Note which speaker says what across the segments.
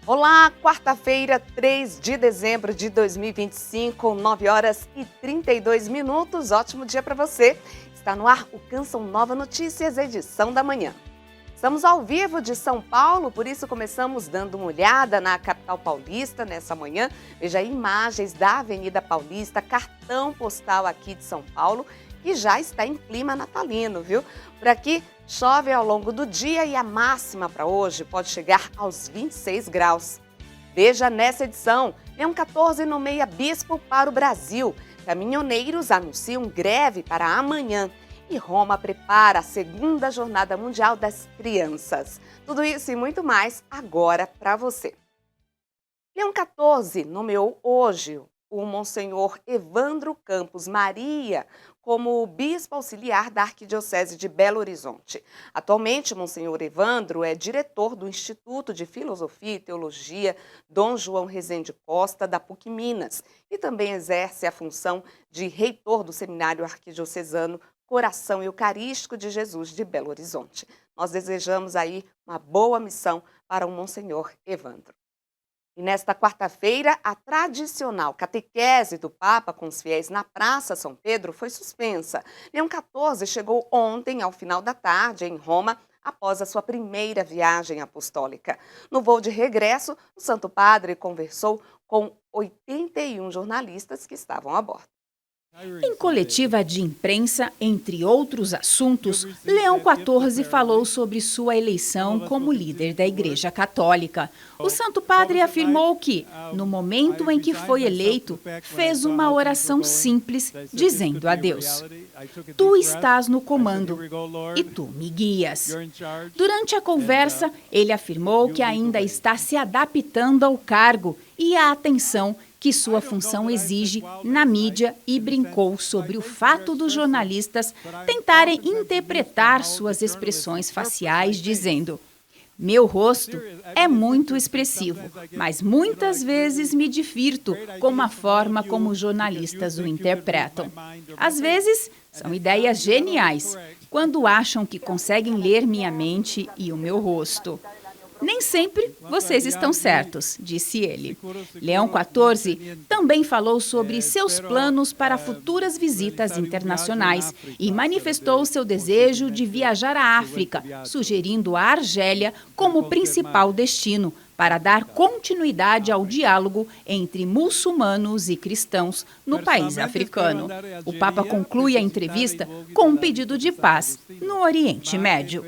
Speaker 1: Olá, quarta-feira, 3 de dezembro de 2025, 9 horas e 32 minutos. Ótimo dia para você. Está no ar o Canção Nova Notícias, edição da manhã. Estamos ao vivo de São Paulo, por isso começamos dando uma olhada na capital paulista nessa manhã. Veja imagens da Avenida Paulista, cartão postal aqui de São Paulo, que já está em clima natalino, viu? Por aqui chove ao longo do dia e a máxima para hoje pode chegar aos 26 graus. Veja nessa edição, Leão 14 nomeia bispo para o Brasil. Caminhoneiros anunciam greve para amanhã. E Roma prepara a segunda Jornada Mundial das Crianças. Tudo isso e muito mais agora para você. Leão 14 nomeou hoje o Monsenhor Evandro Campos Maria como bispo auxiliar da Arquidiocese de Belo Horizonte. Atualmente, Monsenhor Evandro é diretor do Instituto de Filosofia e Teologia Dom João Rezende Costa, da PUC Minas, e também exerce a função de reitor do Seminário Arquidiocesano Coração Eucarístico de Jesus de Belo Horizonte. Nós desejamos aí uma boa missão para o Monsenhor Evandro. E nesta quarta-feira, a tradicional catequese do Papa com os fiéis na Praça São Pedro foi suspensa. Leão 14 chegou ontem, ao final da tarde, em Roma, após a sua primeira viagem apostólica. No voo de regresso, o Santo Padre conversou com 81 jornalistas que estavam a bordo.
Speaker 2: Em coletiva de imprensa, entre outros assuntos, Leão XIV falou sobre sua eleição como líder da Igreja Católica. O Santo Padre afirmou que, no momento em que foi eleito, fez uma oração simples, dizendo a Deus: "Tu estás no comando e tu me guias." Durante a conversa, ele afirmou que ainda está se adaptando ao cargo e à atenção que sua função exige na mídia e brincou sobre o fato dos jornalistas tentarem interpretar suas expressões faciais, dizendo: "Meu rosto é muito expressivo, mas muitas vezes me divirto com a forma como os jornalistas o interpretam. Às vezes, são ideias geniais, quando acham que conseguem ler minha mente e o meu rosto. Nem sempre vocês estão certos", disse ele. Leão XIV também falou sobre seus planos para futuras visitas internacionais e manifestou seu desejo de viajar à África, sugerindo a Argélia como principal destino para dar continuidade ao diálogo entre muçulmanos e cristãos no país africano. O Papa conclui a entrevista com um pedido de paz no Oriente Médio.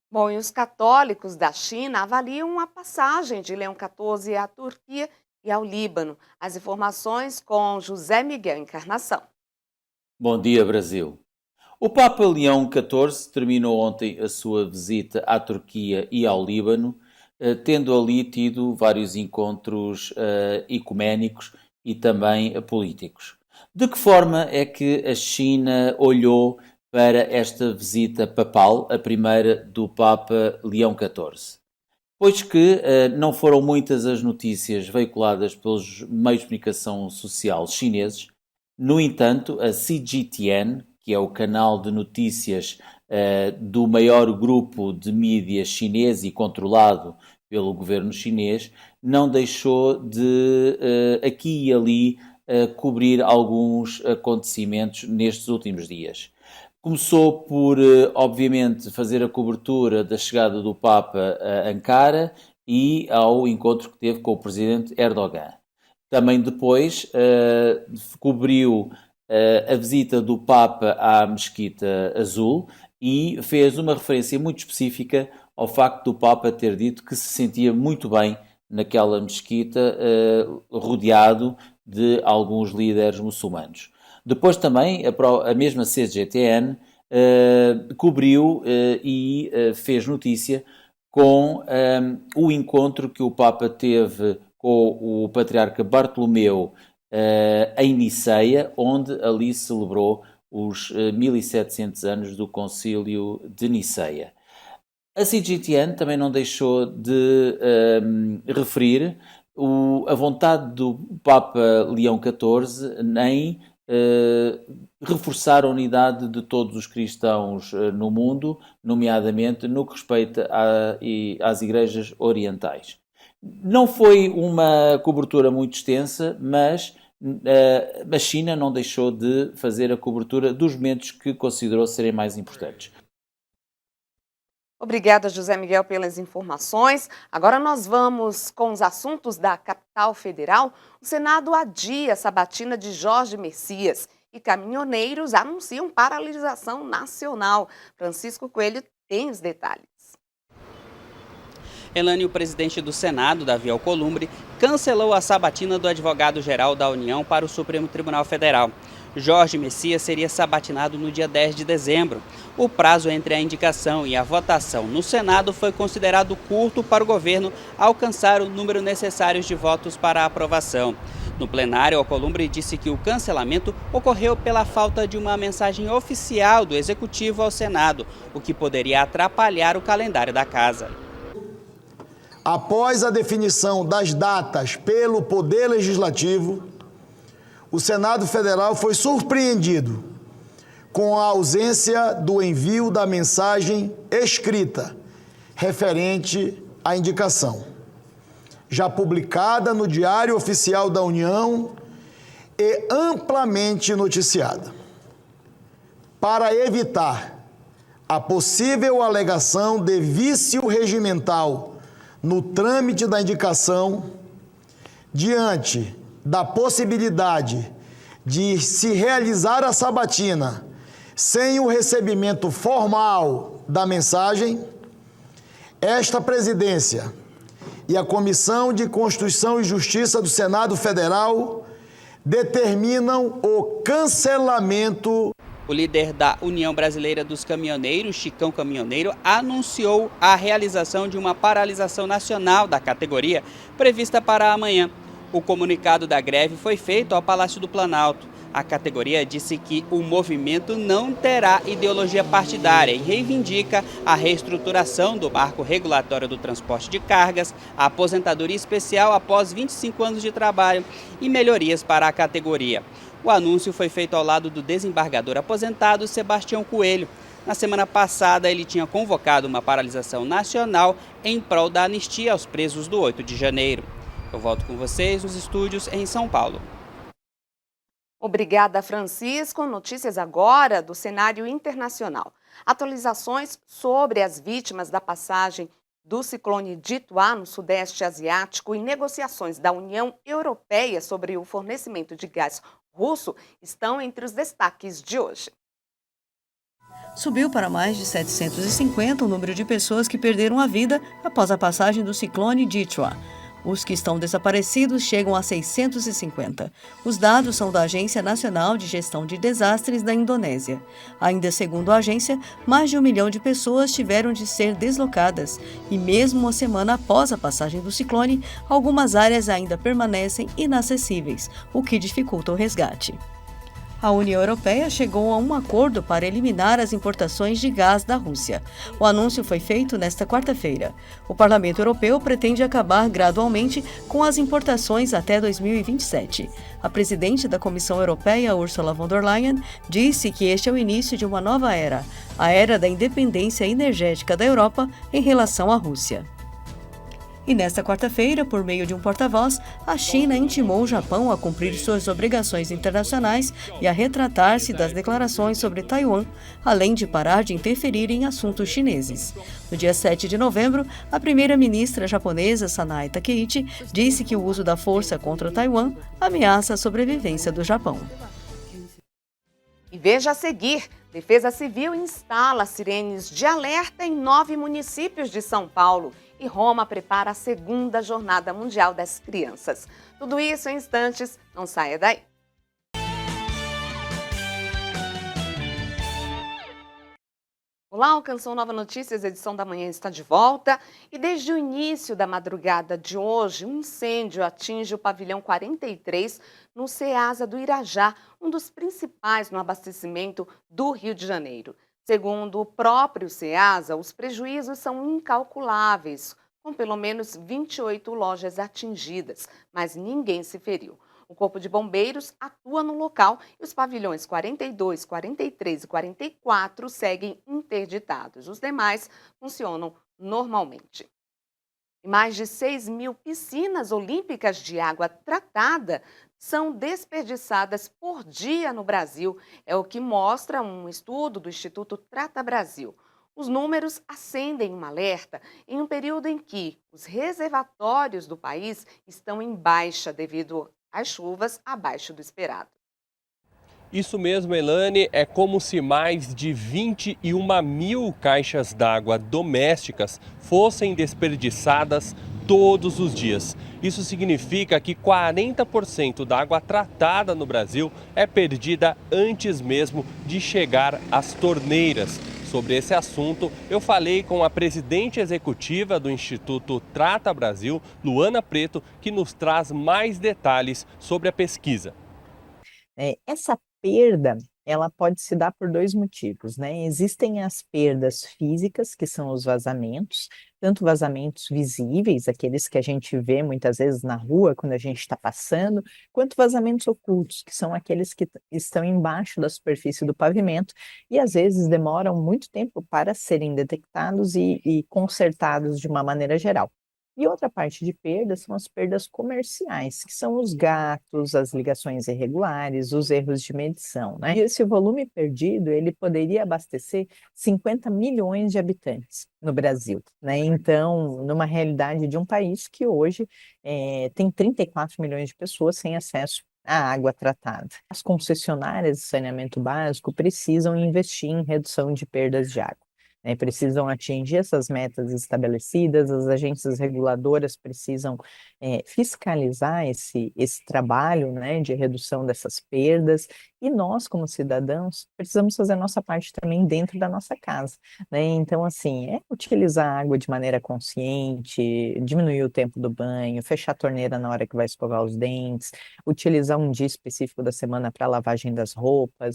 Speaker 1: Bom, e os católicos da China avaliam a passagem de Leão XIV à Turquia e ao Líbano. As informações com José Miguel Encarnação.
Speaker 3: Bom dia, Brasil. O Papa Leão XIV terminou ontem a sua visita à Turquia e ao Líbano, tendo ali tido vários encontros ecuménicos e também políticos. De que forma é que a China olhou para esta visita papal, a primeira do Papa Leão XIV? Pois que não foram muitas as notícias veiculadas pelos meios de comunicação social chineses. No entanto, a CGTN, que é o canal de notícias do maior grupo de mídia chinês e controlado pelo governo chinês, não deixou de aqui e ali cobrir alguns acontecimentos nestes últimos dias. Começou por, obviamente, fazer a cobertura da chegada do Papa a Ankara e ao encontro que teve com o presidente Erdogan. Também depois cobriu a visita do Papa à Mesquita Azul e fez uma referência muito específica ao facto do Papa ter dito que se sentia muito bem naquela mesquita, rodeado de alguns líderes muçulmanos. Depois também a mesma CGTN cobriu e fez notícia com o encontro que o Papa teve com o Patriarca Bartolomeu em Niceia, onde ali celebrou os 1700 anos do Concílio de Niceia. A CGTN também não deixou de referir a vontade do Papa Leão XIV em reforçar a unidade de todos os cristãos no mundo, nomeadamente no que respeita às igrejas orientais. Não foi uma cobertura muito extensa, mas a China não deixou de fazer a cobertura dos momentos que considerou serem mais importantes.
Speaker 1: Obrigada, José Miguel, pelas informações. Agora nós vamos com os assuntos da capital federal. O Senado adia a sabatina de Jorge Messias e caminhoneiros anunciam paralisação nacional. Francisco Coelho tem os detalhes.
Speaker 4: Elane, o presidente do Senado, Davi Alcolumbre, cancelou a sabatina do advogado-geral da União para o Supremo Tribunal Federal. Jorge Messias seria sabatinado no dia 10 de dezembro. O prazo entre a indicação e a votação no Senado foi considerado curto para o governo alcançar o número necessário de votos para a aprovação. No plenário, Alcolumbre disse que o cancelamento ocorreu pela falta de uma mensagem oficial do Executivo ao Senado, o que poderia atrapalhar o calendário da Casa.
Speaker 5: Após a definição das datas pelo Poder Legislativo, o Senado Federal foi surpreendido com a ausência do envio da mensagem escrita referente à indicação, já publicada no Diário Oficial da União e amplamente noticiada. Para evitar a possível alegação de vício regimental no trâmite da indicação, diante da possibilidade de se realizar a sabatina sem o recebimento formal da mensagem, esta presidência e a Comissão de Constituição e Justiça do Senado Federal determinam o cancelamento.
Speaker 4: O líder da União Brasileira dos Caminhoneiros, Chicão Caminhoneiro, anunciou a realização de uma paralisação nacional da categoria prevista para amanhã. O comunicado da greve foi feito ao Palácio do Planalto. A categoria disse que o movimento não terá ideologia partidária e reivindica a reestruturação do marco regulatório do transporte de cargas, a aposentadoria especial após 25 anos de trabalho e melhorias para a categoria. O anúncio foi feito ao lado do desembargador aposentado Sebastião Coelho. Na semana passada, ele tinha convocado uma paralisação nacional em prol da anistia aos presos do 8 de janeiro. Eu volto com vocês nos estúdios em São Paulo.
Speaker 1: Obrigada, Francisco. Notícias agora do cenário internacional. Atualizações sobre as vítimas da passagem do ciclone Dituá no Sudeste Asiático e negociações da União Europeia sobre o fornecimento de gás russo estão entre os destaques de hoje.
Speaker 6: Subiu para mais de 750 o número de pessoas que perderam a vida após a passagem do ciclone Dituá. Os que estão desaparecidos chegam a 650. Os dados são da Agência Nacional de Gestão de Desastres da Indonésia. Ainda segundo a agência, mais de 1 milhão de pessoas tiveram de ser deslocadas. E mesmo uma semana após a passagem do ciclone, algumas áreas ainda permanecem inacessíveis, o que dificulta o resgate. A União Europeia chegou a um acordo para eliminar as importações de gás da Rússia. O anúncio foi feito nesta quarta-feira. O Parlamento Europeu pretende acabar gradualmente com as importações até 2027. A presidente da Comissão Europeia, Ursula von der Leyen, disse que este é o início de uma nova era, a era da independência energética da Europa em relação à Rússia. E nesta quarta-feira, por meio de um porta-voz, a China intimou o Japão a cumprir suas obrigações internacionais e a retratar-se das declarações sobre Taiwan, além de parar de interferir em assuntos chineses. No dia 7 de novembro, a primeira-ministra japonesa Sanae Takeichi disse que o uso da força contra Taiwan ameaça a sobrevivência do Japão.
Speaker 1: E veja a seguir, Defesa Civil instala sirenes de alerta em 9 municípios de São Paulo. E Roma prepara a segunda Jornada Mundial das Crianças. Tudo isso em instantes, não saia daí. Olá, o Canção Nova Notícias, edição da manhã está de volta. E desde o início da madrugada de hoje, um incêndio atinge o pavilhão 43 no Ceasa do Irajá, um dos principais no abastecimento do Rio de Janeiro. Segundo o próprio Ceasa, os prejuízos são incalculáveis, com pelo menos 28 lojas atingidas, mas ninguém se feriu. O Corpo de Bombeiros atua no local e os pavilhões 42, 43 e 44 seguem interditados. Os demais funcionam normalmente. E mais de 6.000 piscinas olímpicas de água tratada são desperdiçadas por dia no Brasil. É o que mostra um estudo do Instituto Trata Brasil. Os números acendem um alerta em um período em que os reservatórios do país estão em baixa devido às chuvas abaixo do esperado.
Speaker 7: Isso mesmo, Elane, é como se mais de 21.000 caixas d'água domésticas fossem desperdiçadas todos os dias. Isso significa que 40% da água tratada no Brasil é perdida antes mesmo de chegar às torneiras. Sobre esse assunto, eu falei com a presidente executiva do Instituto Trata Brasil, Luana Preto, que nos traz mais detalhes sobre a pesquisa.
Speaker 8: Essa perda, ela pode se dar por dois motivos, né? Existem as perdas físicas, que são os vazamentos, tanto vazamentos visíveis, aqueles que a gente vê muitas vezes na rua quando a gente está passando, quanto vazamentos ocultos, que são aqueles que estão embaixo da superfície do pavimento e às vezes demoram muito tempo para serem detectados e consertados de uma maneira geral. E outra parte de perdas são as perdas comerciais, que são os gatos, as ligações irregulares, os erros de medição, né? E esse volume perdido, ele poderia abastecer 50 milhões de habitantes no Brasil, né? Então, numa realidade de um país que hoje tem 34 milhões de pessoas sem acesso à água tratada. As concessionárias de saneamento básico precisam investir em redução de perdas de água. Precisam atingir essas metas estabelecidas, as agências reguladoras precisam fiscalizar esse trabalho, né, de redução dessas perdas, e nós, como cidadãos, precisamos fazer a nossa parte também dentro da nossa casa, né? Então, assim, utilizar a água de maneira consciente, diminuir o tempo do banho, fechar a torneira na hora que vai escovar os dentes, utilizar um dia específico da semana para a lavagem das roupas.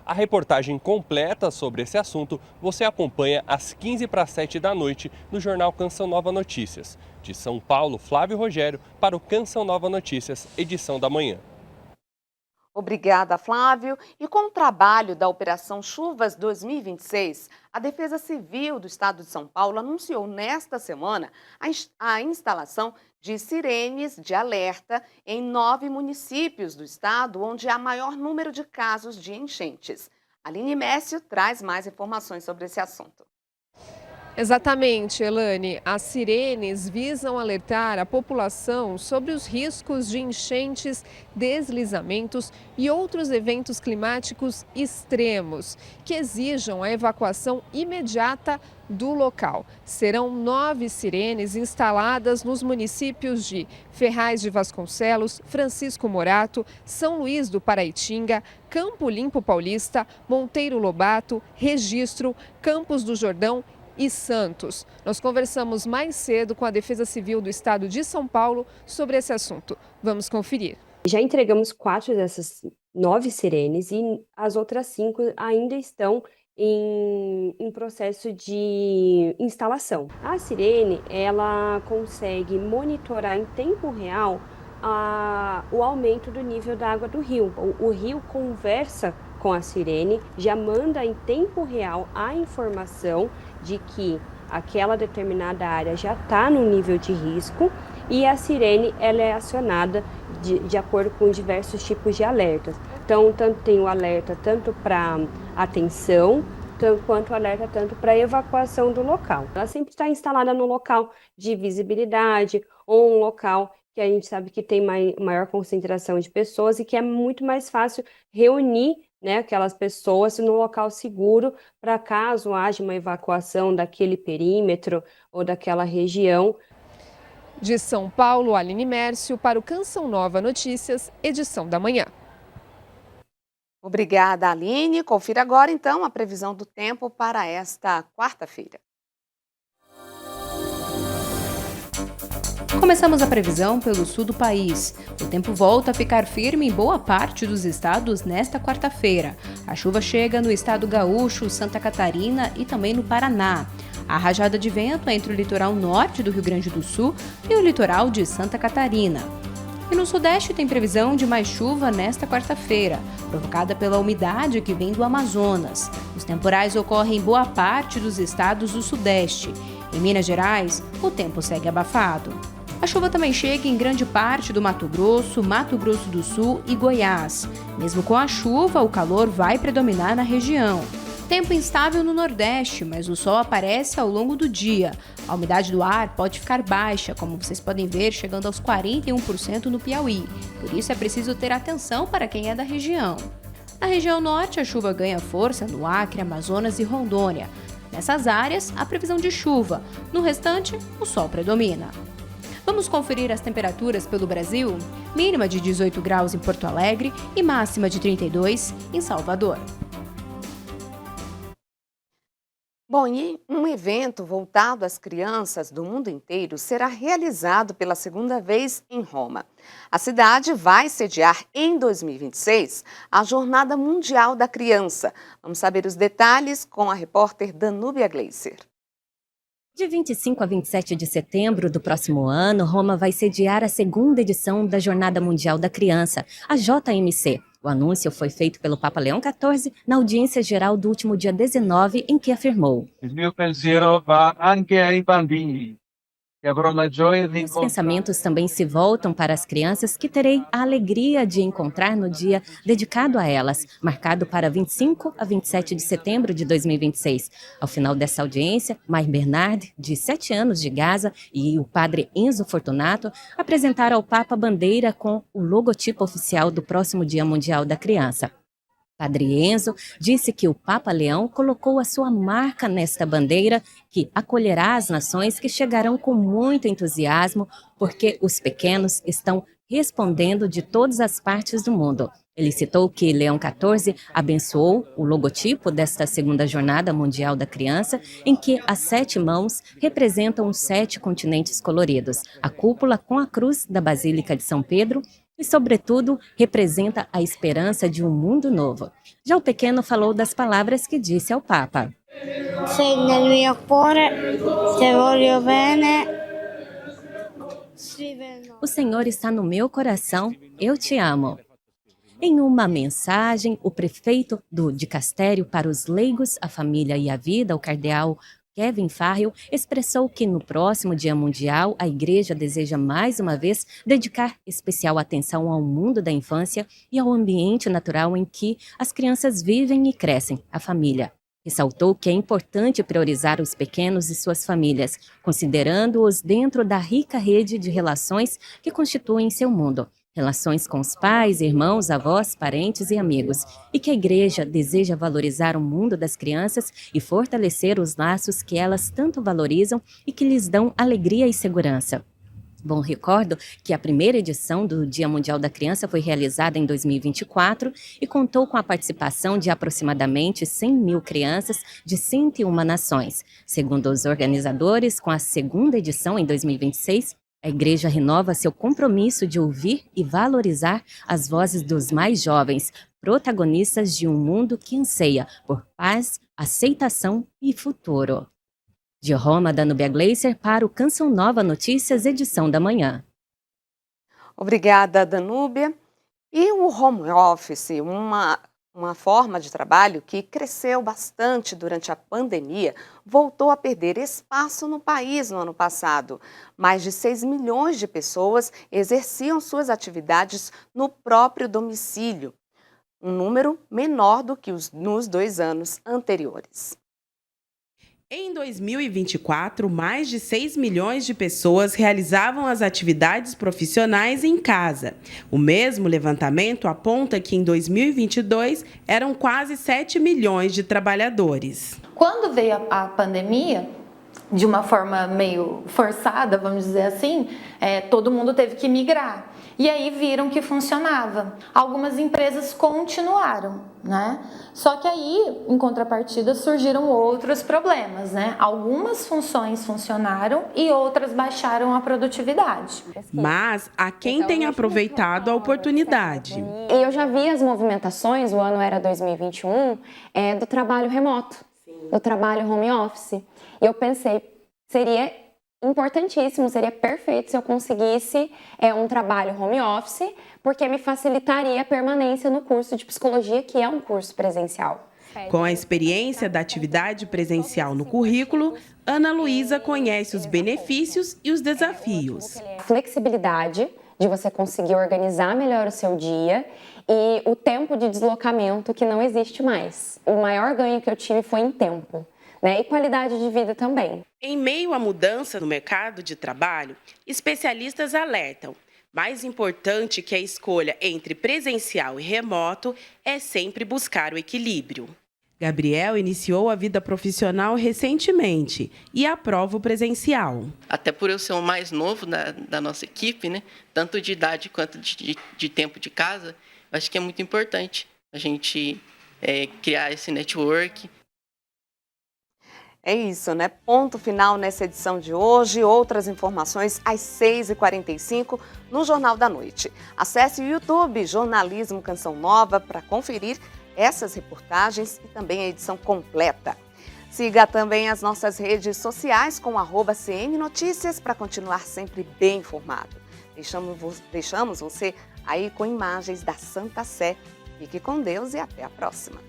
Speaker 7: A reportagem completa sobre esse assunto você acompanha às 6:45 da noite no jornal Canção Nova Notícias. De São Paulo, Flávio Rogério, para o Canção Nova Notícias, edição da manhã.
Speaker 1: Obrigada, Flávio. E com o trabalho da Operação Chuvas 2026, a Defesa Civil do Estado de São Paulo anunciou nesta semana a instalação de sirenes de alerta em 9 municípios do estado, onde há maior número de casos de enchentes. Aline Mécio traz mais informações sobre esse assunto.
Speaker 9: Exatamente, Elane. As sirenes visam alertar a população sobre os riscos de enchentes, deslizamentos e outros eventos climáticos extremos, que exijam a evacuação imediata do local. Serão 9 sirenes instaladas nos municípios de Ferraz de Vasconcelos, Francisco Morato, São Luís do Paraitinga, Campo Limpo Paulista, Monteiro Lobato, Registro, Campos do Jordão e Santos. Nós conversamos mais cedo com a Defesa Civil do Estado de São Paulo sobre esse assunto. Vamos conferir.
Speaker 10: Já entregamos 4 dessas 9 sirenes e as outras 5 ainda estão em processo de instalação. A sirene, ela consegue monitorar em tempo real o aumento do nível da água do rio. O rio conversa com a sirene, já manda em tempo real a informação de que aquela determinada área já está no nível de risco, e a sirene ela é acionada de acordo com diversos tipos de alertas. Então, tem o alerta tanto para atenção, quanto o alerta tanto para evacuação do local. Ela sempre está instalada no local de visibilidade ou um local que a gente sabe que tem maior concentração de pessoas e que é muito mais fácil reunir, né, aquelas pessoas no local seguro para caso haja uma evacuação daquele perímetro ou daquela região.
Speaker 9: De São Paulo, Aline Mércio, para o Canção Nova Notícias, edição da manhã.
Speaker 1: Obrigada, Aline. Confira agora, então, a previsão do tempo para esta quarta-feira.
Speaker 11: Começamos a previsão pelo sul do país. O tempo volta a ficar firme em boa parte dos estados nesta quarta-feira. A chuva chega no estado gaúcho, Santa Catarina e também no Paraná. A rajada de vento é entre o litoral norte do Rio Grande do Sul e o litoral de Santa Catarina. E no Sudeste tem previsão de mais chuva nesta quarta-feira, provocada pela umidade que vem do Amazonas. Os temporais ocorrem em boa parte dos estados do Sudeste. Em Minas Gerais, o tempo segue abafado. A chuva também chega em grande parte do Mato Grosso do Sul e Goiás. Mesmo com a chuva, o calor vai predominar na região. Tempo instável no Nordeste, mas o sol aparece ao longo do dia. A umidade do ar pode ficar baixa, como vocês podem ver, chegando aos 41% no Piauí. Por isso é preciso ter atenção para quem é da região. Na região norte, a chuva ganha força no Acre, Amazonas e Rondônia. Nessas áreas, há previsão de chuva. No restante, o sol predomina. Vamos conferir as temperaturas pelo Brasil? Mínima de 18 graus em Porto Alegre e máxima de 32 em Salvador.
Speaker 1: Bom, e um evento voltado às crianças do mundo inteiro será realizado pela segunda vez em Roma. A cidade vai sediar em 2026 a Jornada Mundial da Criança. Vamos saber os detalhes com a repórter Danúbia Gleiser.
Speaker 12: De 25 a 27 de setembro do próximo ano, Roma vai sediar a segunda edição da Jornada Mundial da Criança, a JMC. O anúncio foi feito pelo Papa Leão XIV na audiência geral do último dia 19, em que afirmou:
Speaker 13: "Il mio pensiero va anche ai bambini.
Speaker 12: Os pensamentos também se voltam para as crianças que terei a alegria de encontrar no dia dedicado a elas, marcado para 25 a 27 de setembro de 2026. Ao final dessa audiência, Mãe Bernard, de 7 anos de Gaza, e o padre Enzo Fortunato apresentaram ao Papa a bandeira com o logotipo oficial do próximo Dia Mundial da Criança. Padre Enzo disse que o Papa Leão colocou a sua marca nesta bandeira, que acolherá as nações que chegarão com muito entusiasmo, porque os pequenos estão respondendo de todas as partes do mundo. Ele citou que Leão XIV abençoou o logotipo desta segunda Jornada Mundial da Criança, em que as 7 mãos representam os 7 continentes coloridos, a cúpula com a cruz da Basílica de São Pedro, e, sobretudo, representa a esperança de um mundo novo. Já o pequeno falou das palavras que disse ao Papa.
Speaker 14: Sei nel mio cuore, te voglio bene.
Speaker 12: O Senhor está no meu coração, eu te amo. Em uma mensagem, o prefeito do dicastério para os leigos, a família e a vida, o cardeal Kevin Farrell, expressou que no próximo Dia Mundial a Igreja deseja mais uma vez dedicar especial atenção ao mundo da infância e ao ambiente natural em que as crianças vivem e crescem, a família. Ressaltou que é importante priorizar os pequenos e suas famílias, considerando-os dentro da rica rede de relações que constituem seu mundo. Relações com os pais, irmãos, avós, parentes e amigos, e que a Igreja deseja valorizar o mundo das crianças e fortalecer os laços que elas tanto valorizam e que lhes dão alegria e segurança. Bom, recordo que a primeira edição do Dia Mundial da Criança foi realizada em 2024 e contou com a participação de aproximadamente 100 mil crianças de 101 nações. Segundo os organizadores, com a segunda edição em 2026, a Igreja renova seu compromisso de ouvir e valorizar as vozes dos mais jovens, protagonistas de um mundo que anseia por paz, aceitação e futuro. De Roma, Danúbia Gleiser para o Canção Nova Notícias, edição da manhã.
Speaker 1: Obrigada, Danúbia. E o home office, uma forma de trabalho que cresceu bastante durante a pandemia, voltou a perder espaço no país no ano passado. Mais de 6 milhões de pessoas exerciam suas atividades no próprio domicílio, um número menor do que nos 2 anos anteriores.
Speaker 15: Em 2024, mais de 6 milhões de pessoas realizavam as atividades profissionais em casa. O mesmo levantamento aponta que em 2022 eram quase 7 milhões de trabalhadores.
Speaker 16: Quando veio a pandemia, de uma forma meio forçada, vamos dizer assim, todo mundo teve que migrar. E aí viram que funcionava. Algumas empresas continuaram, né? Só que aí, em contrapartida, surgiram outros problemas, né? Algumas funções funcionaram e outras baixaram a produtividade.
Speaker 15: Mas há quem tenha aproveitado a oportunidade.
Speaker 17: Eu já vi as movimentações, o ano era 2021, do trabalho remoto, do trabalho home office. E eu pensei, seria importantíssimo, seria perfeito se eu conseguisse um trabalho home office, porque me facilitaria a permanência no curso de psicologia, que é um curso presencial.
Speaker 15: Com a experiência da atividade presencial no currículo, Ana Luísa conhece os benefícios e os desafios.
Speaker 17: Flexibilidade de você conseguir organizar melhor o seu dia e o tempo de deslocamento que não existe mais. O maior ganho que eu tive foi em tempo, né? E qualidade de vida também.
Speaker 15: Em meio à mudança no mercado de trabalho, especialistas alertam: mais importante que a escolha entre presencial e remoto é sempre buscar o equilíbrio. Gabriel iniciou a vida profissional recentemente e aprova o presencial.
Speaker 18: Até por eu ser o mais novo da nossa equipe, né? Tanto de idade quanto de tempo de casa, eu acho que é muito importante a gente criar esse network.
Speaker 1: É isso, né? Ponto final nessa edição de hoje. Outras informações às 6h45 no Jornal da Noite. Acesse o YouTube Jornalismo Canção Nova para conferir essas reportagens e também a edição completa. Siga também as nossas redes sociais com @CN Notícias para continuar sempre bem informado. Deixamos você aí com imagens da Santa Sé. Fique com Deus e até a próxima.